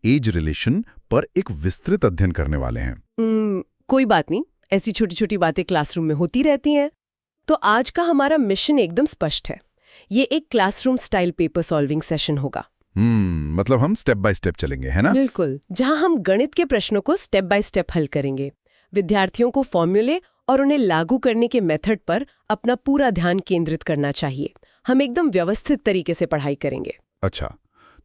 As relation पर एक विस्तृत अध्ययन करने वाले हैं। कोई बात नहीं, ऐसी छोटी छोटी बातें क्लासरूम में होती रहती हैं। तो आज का हमारा मिशन एकदम स्पष्ट है। ये एक classroom style paper solving session होगा। मतलब हम स्टेप बाय स्टेप चलेंगे, है ना? बिल्कुल, जहां हम गणित के प्रश्नों को स्टेप बाय स्टेप हल करेंगे। विद्यार्थियों को फॉर्मूले और उन्हें लागू करने के मेथड पर अपना पूरा ध्यान केंद्रित करना चाहिए। हम एकदम व्यवस्थित तरीके से पढ़ाई करेंगे। अच्छा,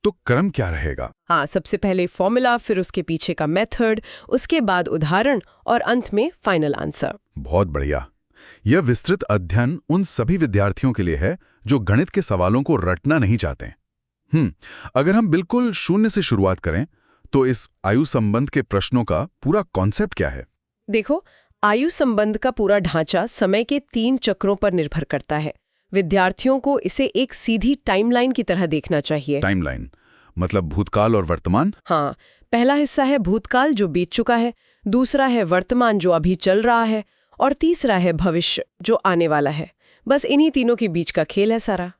तो क्रम क्या रहेगा? हाँ, सबसे पहले फॉर्मूला, फिर उसके पीछे का मेथड, उसके बाद उदाहरण और अंत में फाइनल आंसर। बहुत बढ़िया। यह विस्तृत अध्ययन उन सभी विद्यार्थियों के लिए है जो गणित के सवालों को रटना नहीं चाहते। अगर हम बिल्कुल शून्य से शुरुआत करें तो इस आयु संबंध के प्रश्नों का पूरा कॉन्सेप्ट क्या है? देखो, आयु संबंध का पूरा ढांचा समय के 3 चक्रों पर निर्भर करता है। विद्यार्थियों को इसे एक सीधी टाइमलाइन की तरह देखना चाहिए। टाइमलाइन मतलब भूतकाल और वर्तमान? हाँ, पहला हिस्सा है भूतकाल जो बीत चुका है, दूसरा है वर्तमान जो अभी चल रहा है, और तीसरा है भविष्य जो आने वाला है। बस इन्हीं तीनों के बीच का खेल है सारा।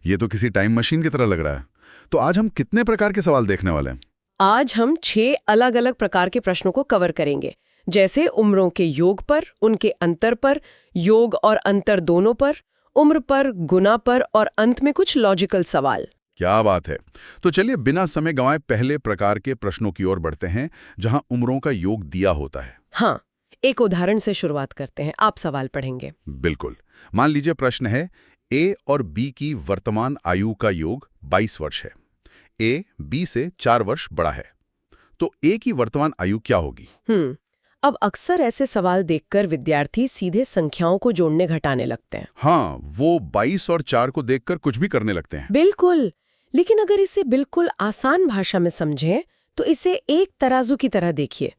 ये तो किसी टाइम मशीन की तरह लग रहा है। तो आज हम कितने प्रकार के सवाल देखने वाले हैं? आज हम 6 अलग अलग प्रकार के प्रश्नों को कवर करेंगे, जैसे उम्रों के योग पर, उनके अंतर पर, योग और अंतर दोनों पर, उम्र पर, गुना पर और अंत में कुछ लॉजिकल सवाल। क्या बात है। तो चलिए बिना समय गंवाए पहले प्रकार के प्रश्नों की ओर बढ़ते हैं, जहां उम्रों का योग दिया होता है। हाँ, एक उदाहरण से शुरुआत करते हैं। आप सवाल पढ़ेंगे। बिल्कुल। मान लीजिए प्रश्न है, ए और बी की वर्तमान आयु का योग 22 वर्ष है। ए बी से 4 वर्ष बड़ा है, तो ए की वर्तमान आयु क्या होगी? अब अक्सर ऐसे सवाल देखकर विद्यार्थी सीधे संख्याओं को जोड़ने घटाने लगते हैं। हाँ, वो 22 और 4 को देखकर कुछ भी करने लगते हैं। बिल्कुल, लेकिन अगर इसे बिल्कुल आसान भाषा में समझें तो इसे एक तराजू की तरह देखिए।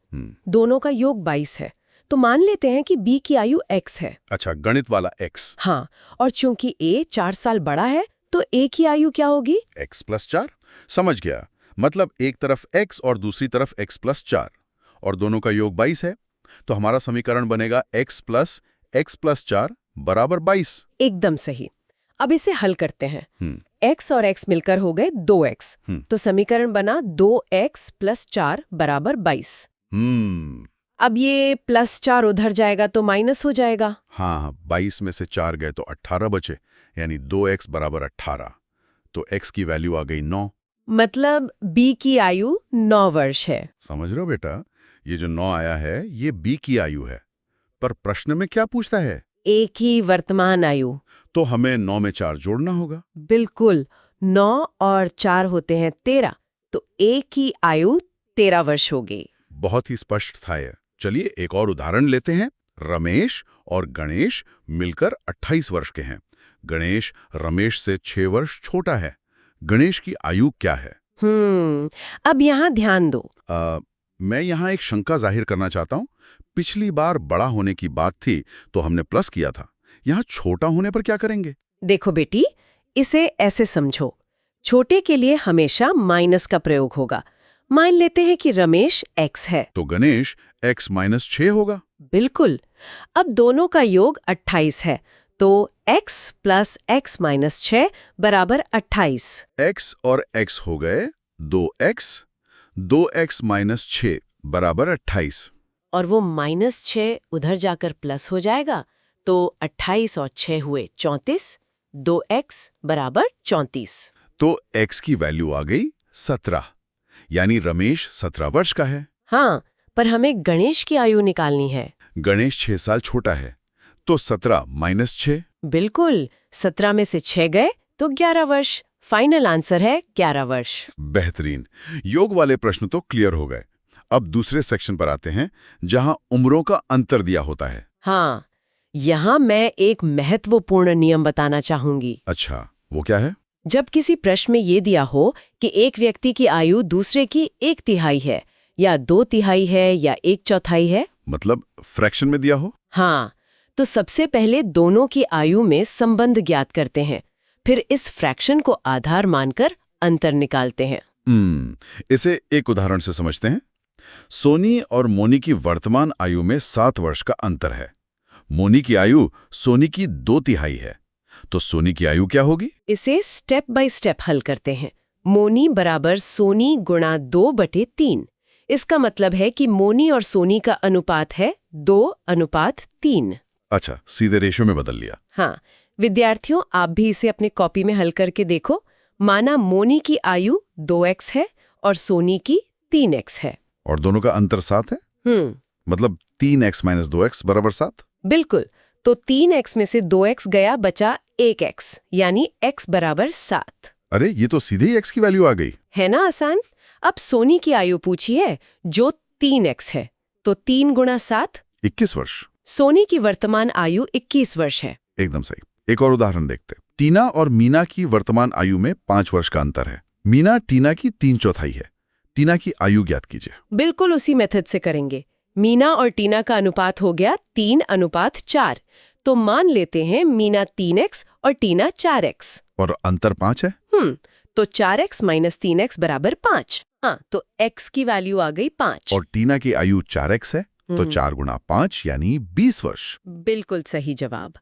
दोनों का योग 22 है, तो मान लेते हैं कि बी की आयु x है। अच्छा, गणित वाला x। हाँ, और चूंकि a 4 साल बड़ा है तो a की आयु क्या होगी? x + 4। समझ गया। मतलब एक तरफ x और दूसरी तरफ x + 4 और दोनों का योग 22 है, तो हमारा समीकरण बनेगा x + 4 = 22। एकदम सही। अब इसे हल करते हैं। x और x मिलकर हो गए 2x, तो समीकरण बना 2x + 4 = 22। अब ये +4 उधर जाएगा तो माइनस हो जाएगा। हाँ, 22 में से 4 गए तो 18 बचे, यानी 2x = 18। तो x की वैल्यू आ गई 9। मतलब b की आयु 9 वर्ष है। समझ रहे हो बेटा, ये जो 9 आया है ये b की आयु है। पर प्रश्न में क्या पूछता है? a की वर्तमान आयु। तो हमें 9 में 4 जोड़ना होगा। बिल्कुल, 9 और 4 होते हैं 13, तो a की आयु 13 वर्ष होगी। बहुत ही स्पष्ट था ये। चलिए एक और उदाहरण लेते हैं। रमेश और गणेश मिलकर 28 वर्ष के हैं। गणेश रमेश से 6 वर्ष छोटा है। गणेश की आयु क्या है? अब यहाँ ध्यान दो। मैं यहाँ एक शंका जाहिर करना चाहता हूँ। पिछली बार बड़ा होने की बात थी तो हमने प्लस किया था। यहाँ छोटा होने पर क्या करेंगे? देखो बेटी, इसे ऐसे समझो। छोटे के लिए हमेशा माइनस का प्रयोग होगा। मान लेते हैं कि रमेश x है, तो गणेश x - 6 होगा। बिल्कुल। अब दोनों का योग 28 है, तो x + x - 6 = 28। x और x हो गए 2x। 2x - 6 = 28। और वो -6 उधर जाकर प्लस हो जाएगा, तो 28 और 6 हुए 34। 2x = 34। तो x की वैल्यू आ गई 17, यानी रमेश 17 वर्ष का है। हाँ, पर हमें गणेश की आयु निकालनी है। गणेश 6 साल छोटा है, तो 17 - 6। बिल्कुल, 17 में से 6 गए तो 11 वर्ष। फाइनल आंसर है 11 वर्ष। बेहतरीन। योग वाले प्रश्न तो क्लियर हो गए। अब दूसरे सेक्शन पर आते हैं, जहां उम्रों का अंतर दिया होता है। हाँ, यहाँ मैं एक महत्वपूर्ण नियम बताना चाहूंगी। अच्छा, वो क्या है? जब किसी प्रश्न में ये दिया हो कि एक व्यक्ति की आयु दूसरे की 1/3 है, या 2/3 है, या 1/4 है, मतलब फ्रैक्शन में दिया हो? हाँ, तो सबसे पहले दोनों की आयु में संबंध ज्ञात करते हैं, फिर इस फ्रैक्शन को आधार मानकर अंतर निकालते हैं। इसे एक उदाहरण से समझते हैं। सोनी और मोनी की वर्तमान आयु में 7 वर्ष का अंतर है। मोनी की आयु सोनी की 2/3 है, तो सोनी की आयु क्या होगी? इसे स्टेप बाय स्टेप हल करते हैं। मोनी बराबर सोनी गुणा 2/3। इसका मतलब है कि मोनी और सोनी का अनुपात है 2:3। अच्छा, सीधे रेशियो में बदल लिया। हाँ, विद्यार्थियों आप भी इसे अपने कॉपी में हल करके देखो। माना मोनी की आयु 2x है और सोनी की 3x है। और दोनों का अंतर 7 है। मतलब 3x - 2x बराबर 7। बिल्कुल। तो 3x में से 2x गया, बचा 1x, यानी x बराबर 7। अरे ये तो सीधे ही x की वैल्यू आ गई। है ना आसान। अब सोनी की आयु पूछी है जो 3x है, तो 3 गुणा 7 21 वर्ष। सोनी की वर्तमान आयु 21 वर्ष है। एकदम सही। एक और उदाहरण देखते। टीना और मीना की वर्तमान आयु में 5 वर्ष का अंतर है। मीना टीना की 3/4 है। टीना की आयु ज्ञात कीजिए। बिल्कुल उसी मेथड से करेंगे। मीना और टीना का अनुपात हो गया 3:4। तो मान लेते हैं मीना 3x और टीना 4x। और अंतर 5 है। तो 4x - 3x बराबर 5। हाँ, तो x की वैल्यू आ गई 5। और टीना की आयु 4x है, तो 4 गुणा 5 यानी 20 वर्ष। बिल्कुल सही जवाब।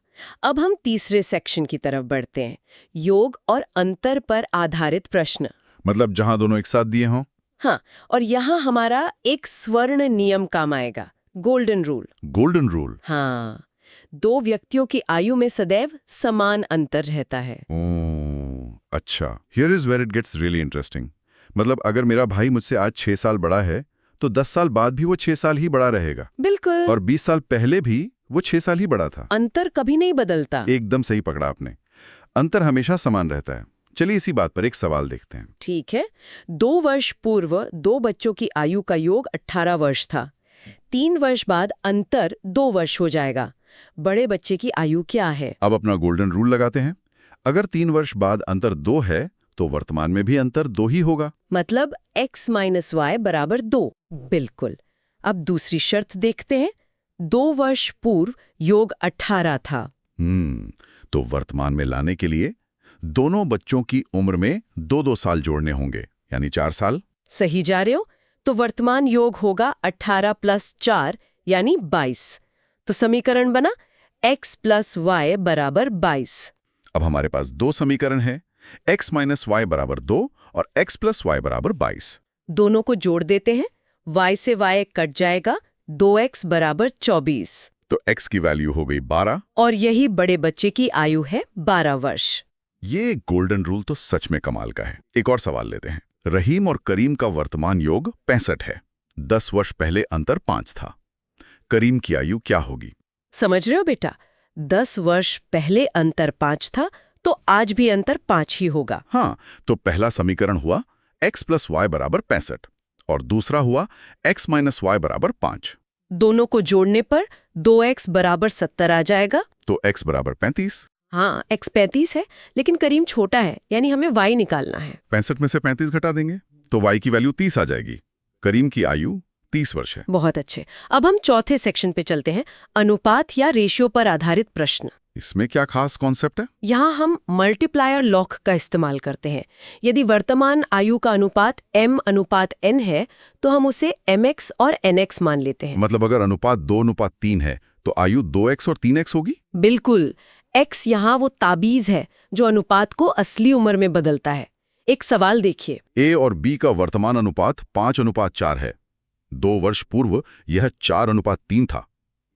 अब हम तीसरे सेक्शन की तरफ बढ़ते हैं, योग और अंतर पर आधारित प्रश्न। मतलब जहां दोनों एक साथ दिए हों। हाँ, और यहाँ हमारा एक स्वर्ण नियम काम आएगा, गोल्डन रूल। Golden rule. हाँ, 2 व्यक्तियों की आयु में सदैव समान अंतर रहता है। अच्छा, here is where it gets really interesting. मतलब अगर मेरा भाई मुझसे आज 6 साल बड़ा है, तो 10 साल बाद भी वो 6 साल ही बड़ा रहेगा। बिल्कुल। और 20 साल पहले भी वो 6 साल ही बड़ा था। अंतर कभी नहीं बदलता। एकदम सही पकड़ा आपने। अंतर हमेशा समान रहता है। चलिए इसी बात पर एक सवाल देखते हैं। ठीक है। 2 वर्ष पूर्व 2 बच्चों की आयु का योग 18 वर्ष था। 3 वर्ष बाद अंतर 2 वर्ष हो जाएगा। बड़े बच्चे की आयु क्या है? अब अपना गोल्डन रूल लगाते हैं। अगर 3 वर्ष बाद अंतर 2 है, तो वर्तमान में भी अंतर 2 ही होगा। मतलब x - y बराबर 2। बिल्कुल। अब दूसरी शर्त देखते हैं। 2 वर्ष पूर्व योग 18 था। तो वर्तमान में लाने के लिए दोनों बच्चों की उम्र में 2-2 साल जोड़ने होंगे, यानी 4 साल। सही जा रहे हो। तो वर्तमान योग होगा 18 + 4 यानी 22। तो समीकरण बना x + y बराबर 22। अब हमारे पास 2 समीकरण हैं, x - y बराबर 2 और x + y बराबर 22। दोनों को जोड़ देते हैं। y से y कट जाएगा, 2x बराबर 24। तो x की वैल्यू हो गई 12। और यही बड़े बच्चे की आयु है 12 वर्ष। ये गोल्डन रूल तो सच में कमाल का है। एक और सवाल लेते हैं। रहीम और करीम का वर्तमान योग 65 है। 10 वर्ष पहले अंतर 5 था। करीम की आयु क्या होगी? समझ रहे हो बेटा? 10 वर्ष पहले अंतर 5 था, तो आज भी अंतर 5 ही होगा। हाँ, तो पहला समीकरण हुआ x + y बराबर 65 और दूसरा हुआ x - y बराबर 5। दोनों को जोड़ने पर 2x बराबर 70 आ जाएगा। तो x बराबर 35। हाँ, x 35 है, लेकिन करीम छोटा है, यानी हमें y निकालना है। 65 में से 35 घटा देंगे तो y की वैल्यू 30 आ जाएगी। करीम की आयु 30 वर्ष है। बहुत अच्छे। अब हम चौथे सेक्शन पे चलते हैं, अनुपात या रेशियो पर आधारित प्रश्न। इसमें क्या खास कॉन्सेप्ट है? यहाँ हम मल्टीप्लायर लॉक का इस्तेमाल करते हैं। यदि वर्तमान आयु का अनुपात m/n है, तो हम उसे mx और nx मान लेते हैं। मतलब अगर अनुपात 2:3 है, तो आयु 2x और 3x होगी? बिल्कुल। x यहाँ वो ताबीज है जो अनुपात को असली उम्र में बदलता है। एक सवाल देखिए। a और b का वर्तमान अनुपात 5:4 है। 2 वर्ष पूर्व यह 4:3 था।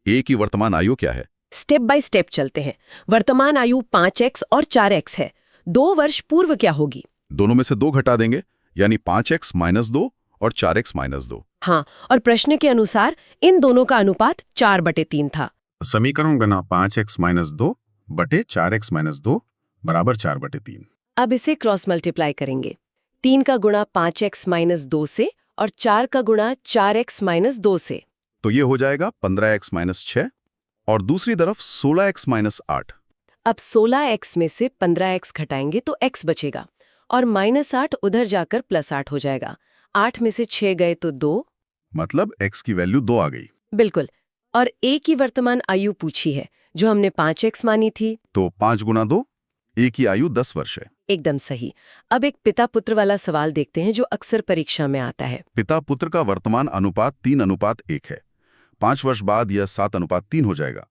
a की वर्तमान आयु क्या है? स्टेप बाय स्टेप चलते हैं। वर्तमान आयु 5x और 4x है। 2 वर्ष पूर्व क्या होगी? दोनों में से 2 घटा देंगे, यानी 5x - 2 और 4x - 2। हाँ, और प्रश्न के अनुसार इन दोनों का अनुपात 4/3 था। समीकरण बना 5x - 2 बटे 4x - 2 बराबर 4/3। अब इसे क्रॉस मल्टीप्लाई करेंगे। 3 का गुणा 5x - 2 से और 4 का गुणा 4x - 2 से। तो ये हो जाएगा 15x - 6 और दूसरी तरफ 16x - 8। अब 16x में से 15x घटाएंगे तो x बचेगा और -8 उधर जाकर +8 हो जाएगा। 8 में से 6 गए तो 2। मतलब x की वैल्यू 2 आ गई। बिल्कुल। और a की वर्तमान आयु पूछी है, जो हमने 5x मानी थी। तो 5 गुना 2, a की आयु 10 वर्ष है। एकदम सही। अब एक पिता पुत्र वाला सवाल देखते हैं जो अक्सर परीक्षा में आता है। पिता पुत्र का वर्तमान अनुपात 3:1 है। 5 वर्ष बाद यह 7:3 हो जाएगा।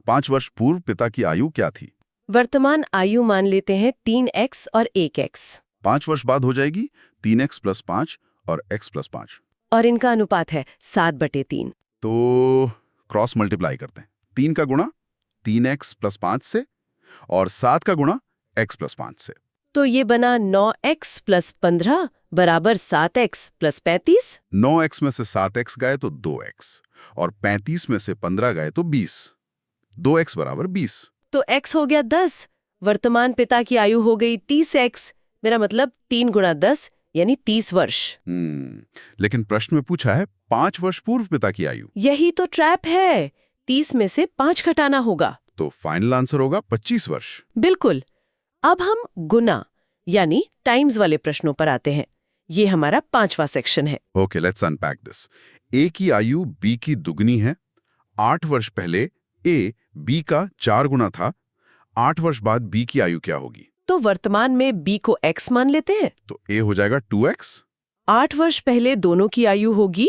5 वर्ष पूर्व पिता की आयु क्या थी? वर्तमान आयु मान लेते हैं 3x और 1x। 5 वर्ष बाद हो जाएगी 3x + 5 और x + 5। और इनका अनुपात है 7/3। तो क्रॉस मल्टीप्लाई करते हैं। 3 का गुणा 3x + 5 से और 7 का गुणा x + 5 से। तो ये बना 9x + 15 बराबर 7x + 35। 9x में से 7x गए तो 2x और 35 में से 15 गए तो 20। 2x बराबर 20। तो x हो गया 10। वर्तमान पिता की आयु हो गई 30x। मेरा मतलब 3 × 10 यानी 30 वर्ष। लेकिन प्रश्न में पूछा है 5 वर्ष पूर्व पिता की आयु। यही तो ट्रैप है। 30 में से 5 घटाना होगा। तो फाइनल आंसर होगा 25 वर्ष। बिल्कुल। अब हम गुना यानी टाइम्स वाले प्रश्नों पर आते हैं। ये हमारा 5वां सेक्शन है। Okay, let's unpack this. A की आयु बी की दुगनी है। 8 वर्ष पहले ए बी का 4 गुना था। 8 वर्ष बाद बी की आयु क्या होगी? तो वर्तमान में b को x मान लेते हैं। तो ए हो जाएगा 2x। 8 वर्ष पहले दोनों की आयु होगी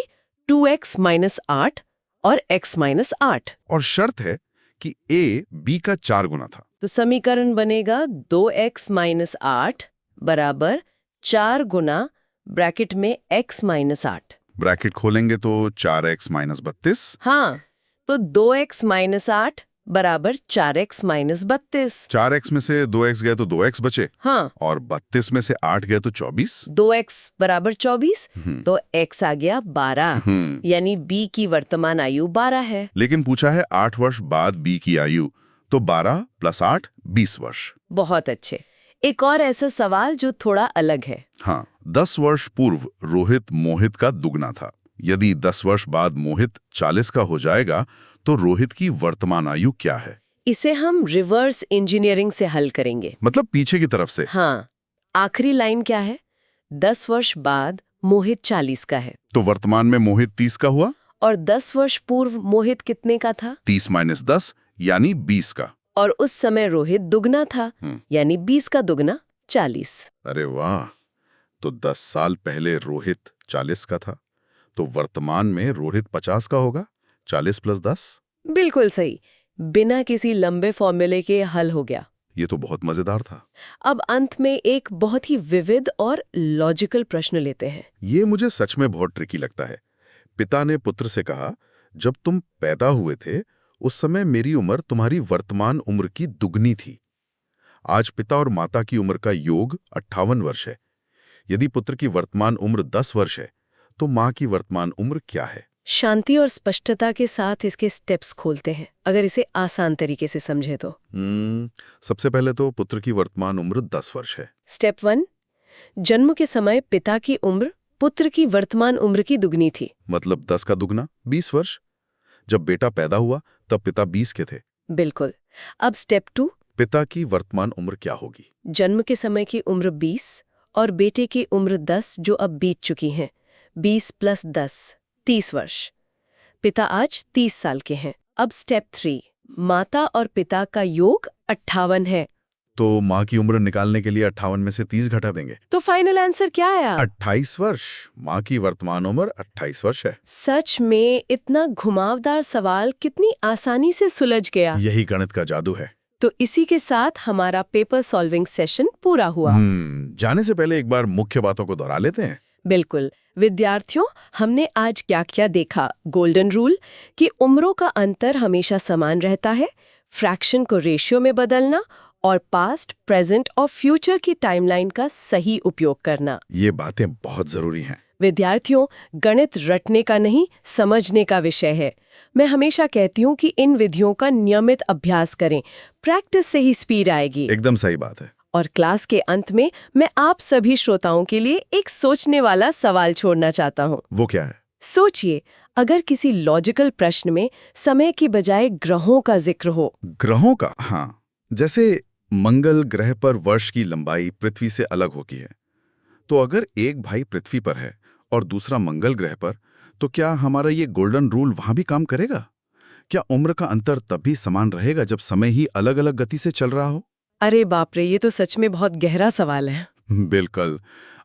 2x - 8 और x - 8। और शर्त है कि ए बी का 4 गुना था। तो समीकरण बनेगा 2x - 8 बराबर 4 गुना ब्रैकेट में x - 8। ब्रैकेट खोलेंगे तो 4x - 32। हाँ, तो 2x - 8 बराबर 4x - 32। 4x में से 2x गए तो 2x बचे। हाँ, और 32 में से 8 गए तो 24। 2x बराबर 24 तो x आ गया 12। यानी b की वर्तमान आयु 12 है। लेकिन पूछा है 8 वर्ष बाद बी की आयु, तो 12 + 8 20 वर्ष। बहुत अच्छे। एक और ऐसा सवाल जो थोड़ा अलग है। हाँ, 10 वर्ष पूर्व रोहित मोहित का दुगना था। यदि 10 वर्ष बाद मोहित 40 का हो जाएगा तो रोहित की वर्तमान आयु क्या है? इसे हम रिवर्स इंजीनियरिंग से हल करेंगे। मतलब पीछे की तरफ से। हाँ, आखिरी लाइन क्या है? 10 वर्ष बाद मोहित 40 का है। तो वर्तमान में मोहित 30 का हुआ। और 10 वर्ष पूर्व मोहित कितने का था? 30 - 10 यानी 20 का। और उस समय रोहित दुगना था, यानी 20 का दुगना 40। अरे वाह! तो 10 साल पहले रोहित 40 का था, तो वर्तमान में रोहित 50 का होगा। 40 + 10। बिल्कुल सही। बिना किसी लंबे फॉर्मूले के हल हो गया। ये तो बहुत मजेदार था। अब अंत में एक बहुत ही विविध और लॉजिकल प्रश्न लेते हैं। ये मुझे सच में बहुत ट्रिकी लगता है। पिता ने पुत्र से कहा, जब तुम पैदा हुए थे उस समय मेरी उम्र तुम्हारी वर्तमान उम्र की दुगनी थी। आज पिता और माता की उम्र का योग 58 वर्ष है। यदि पुत्र की वर्तमान उम्र 10 वर्ष है तो माँ की वर्तमान उम्र क्या है? शांति और स्पष्टता के साथ इसके स्टेप्स खोलते हैं, अगर इसे आसान तरीके से समझे तो। सबसे पहले तो पुत्र की वर्तमान उम्र 10 वर्ष है। स्टेप 1, जन्म के समय पिता की उम्र पुत्र की वर्तमान उम्र की दुगनी थी। मतलब 10 का दुगना 20 वर्ष। जब बेटा पैदा हुआ तब पिता 20 के थे। बिल्कुल। अब स्टेप 2, पिता की वर्तमान उम्र क्या होगी? जन्म के समय की उम्र 20 और बेटे की उम्र 10 जो अब बीत चुकी हैं। 20 + 10 30 वर्ष। पिता आज 30 साल के हैं। अब स्टेप 3, माता और पिता का योग 58 है। तो माँ की उम्र निकालने के लिए 58 में से 30 घटा देंगे। तो फाइनल आंसर क्या आया? 28 वर्ष। माँ की वर्तमान उम्र 28 वर्ष है। सच में इतना घुमावदार सवाल कितनी आसानी से सुलझ गया। यही गणित का जादू है। तो इसी के साथ हमारा पेपर सॉल्विंग सेशन पूरा हुआ। जाने से पहले एक बार मुख्य बातों को दोहरा लेते हैं। बिल्कुल। विद्यार्थियों, हमने आज क्या क्या देखा? गोल्डन रूल कि उम्रों का अंतर हमेशा समान रहता है, फ्रैक्शन को रेशियो में बदलना और पास्ट, प्रेजेंट और फ्यूचर की टाइमलाइन का सही उपयोग करना। ये बातें बहुत जरूरी हैं। विद्यार्थियों, गणित रटने का नहीं, समझने का विषय है। मैं हमेशा कहती हूँ कि इन विधियों का नियमित अभ्यास करें। प्रैक्टिस से ही स्पीड आएगी। एकदम सही बात है। और क्लास के अंत में मैं आप सभी श्रोताओं के लिए एक सोचने वाला सवाल छोड़ना चाहता हूँ। वो क्या है? सोचिए, अगर किसी लॉजिकल प्रश्न में समय की बजाय ग्रहों का जिक्र हो। ग्रहों का? हाँ, जैसे मंगल ग्रह पर वर्ष की लंबाई पृथ्वी से अलग होती है, तो अगर एक भाई पृथ्वी पर है और दूसरा मंगल ग्रह पर, तो क्या हमारा ये गोल्डन रूल वहां भी काम करेगा? क्या उम्र का अंतर तब भी समान रहेगा जब समय ही अलग अलग गति से चल रहा हो? अरे बाप रे, ये तो सच में बहुत गहरा सवाल है। बिल्कुल।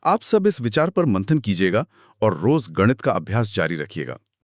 आप सब इस विचार पर मंथन कीजिएगा और रोज गणित का अभ्यास जारी रखिएगा।